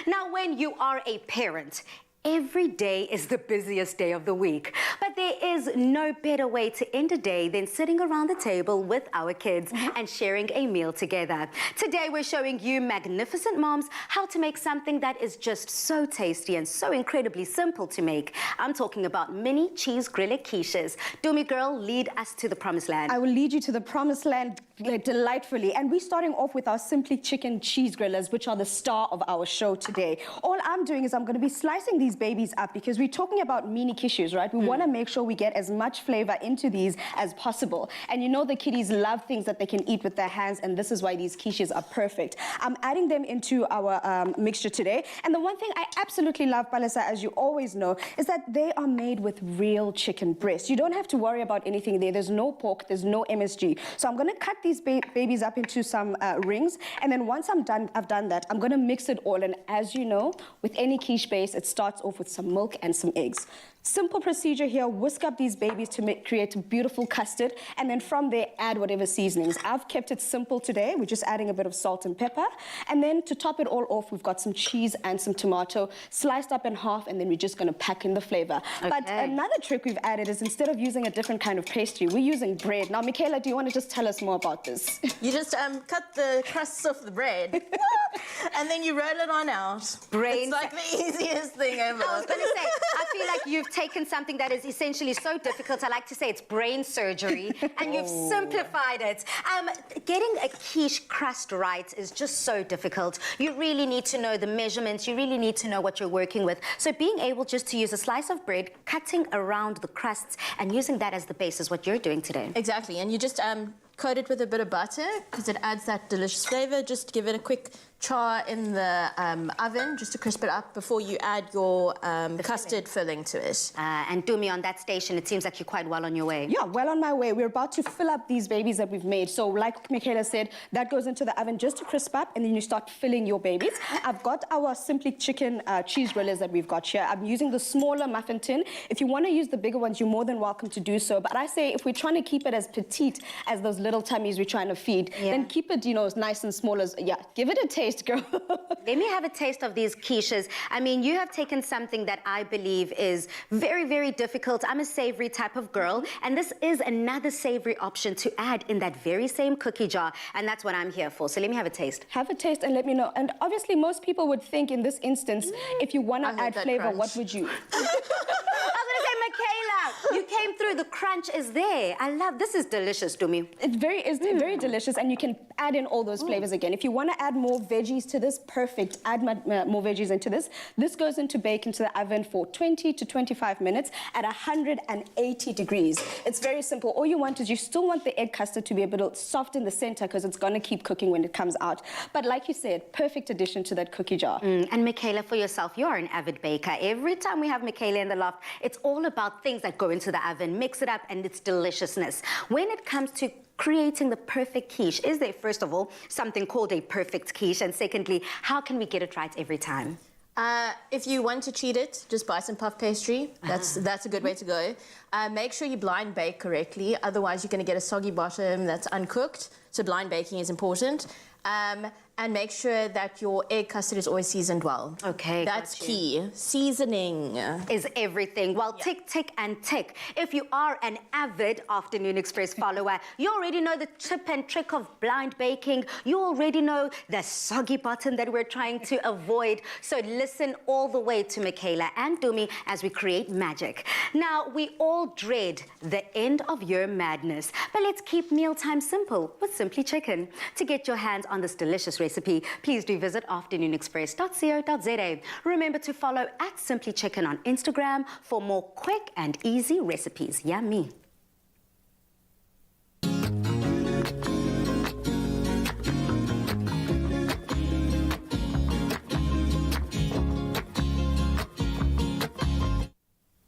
Now, when you are a parent, every day is the busiest day of the week, but there is no better way to end a day than sitting around the table with our kids and sharing a meal together. Today, we're showing you magnificent moms how to make something that is just so tasty and so incredibly simple to make. I'm talking about mini cheese griller quiches. Dumi girl, lead us to the promised land. I will lead you to the promised land delightfully. And we're starting off with our Simply Chicken cheese grillers, which are the star of our show today. All I'm doing is I'm going to be slicing these babies up because we're talking about mini quiches, right? We want to make sure we get as much flavor into these as possible. And you know the kiddies love things that they can eat with their hands, and this is why these quiches are perfect. I'm adding them into our mixture today. And the one thing I absolutely love, Palesa, as you always know, is that they are made with real chicken breast. You don't have to worry about anything there. There's no pork, there's no MSG. So I'm going to cut these babies up into some rings, and then once I've done that, I'm going to mix it all. And as you know, with any quiche base, it starts off with some milk and some eggs. Simple procedure here. Whisk up these babies to create a beautiful custard, and then from there add whatever seasonings. I've kept it simple today. We're just adding a bit of salt and pepper, and then to top it all off, we've got some cheese and some tomato sliced up in half, and then we're just going to pack in the flavor. Okay. But another trick we've added is instead of using a different kind of pastry, we're using bread. Now, Michaela, do you want to just tell us more about this? You just cut the crusts off the bread and then you roll it on out. It's like the easiest thing ever. I was going to say, I feel like you've taken something that is essentially so difficult. I like to say it's brain surgery, and you've simplified it. Getting a quiche crust right is just so difficult. You really need to know the measurements. You really need to know what you're working with. So being able just to use a slice of bread, cutting around the crusts, and using that as the base is what you're doing today. Exactly, and you just coat it with a bit of butter because it adds that delicious flavor. Just give it a quick char in the oven just to crisp it up before you add your custard filling to it. And Dumi, on that station, it seems like you're quite well on your way. Yeah, well on my way. We're about to fill up these babies that we've made. So like Michaela said, that goes into the oven just to crisp up, and then you start filling your babies. I've got our Simply Chicken cheese grillers that we've got here. I'm using the smaller muffin tin. If you want to use the bigger ones, you're more than welcome to do so. But I say if we're trying to keep it as petite as those little tummies we're trying to feed, then keep it, you know, as nice and small as, give it a taste, girl. Let me have a taste of these quiches. I mean, you have taken something that I believe is very, very difficult. I'm a savory type of girl, and this is another savory option to add in that very same cookie jar, and that's what I'm here for. So let me have a taste. Have a taste and let me know. And obviously, most people would think in this instance, if you want to add flavor, what would you? Michaela, you came through. The crunch is there. I love this. Is delicious, Dumi. It's very delicious, and you can add in all those flavors again. If you want to add more veggies to this, perfect. Add more veggies into this. This goes into bake into the oven for 20 to 25 minutes at 180 degrees. It's very simple. All you want is you still want the egg custard to be a bit soft in the center because it's going to keep cooking when it comes out. But like you said, perfect addition to that cookie jar. And Michaela, for yourself, you're an avid baker. Every time we have Michaela in the loft, it's all about things that go into the oven, mix it up, and its deliciousness. When it comes to creating the perfect quiche, is there, first of all, something called a perfect quiche? And secondly, how can we get it right every time? If you want to cheat it, just buy some puff pastry. That's a good way to go. Make sure you blind bake correctly, otherwise you're going to get a soggy bottom that's uncooked. So blind baking is important. And make sure that your egg custard is always seasoned well. Okay, that's key. Seasoning is everything. Well, tick, tick, and tick. If you are an avid Afternoon Express follower, you already know the tip and trick of blind baking. You already know the soggy bottom that we're trying to avoid. So listen all the way to Michaela and Dumi as we create magic. Now, we all dread the end of year madness, but let's keep mealtime simple with Simply Chicken. To get your hands on this delicious recipe, please do visit afternoonexpress.co.za. Remember to follow @Simply Chicken on Instagram for more quick and easy recipes. Yummy.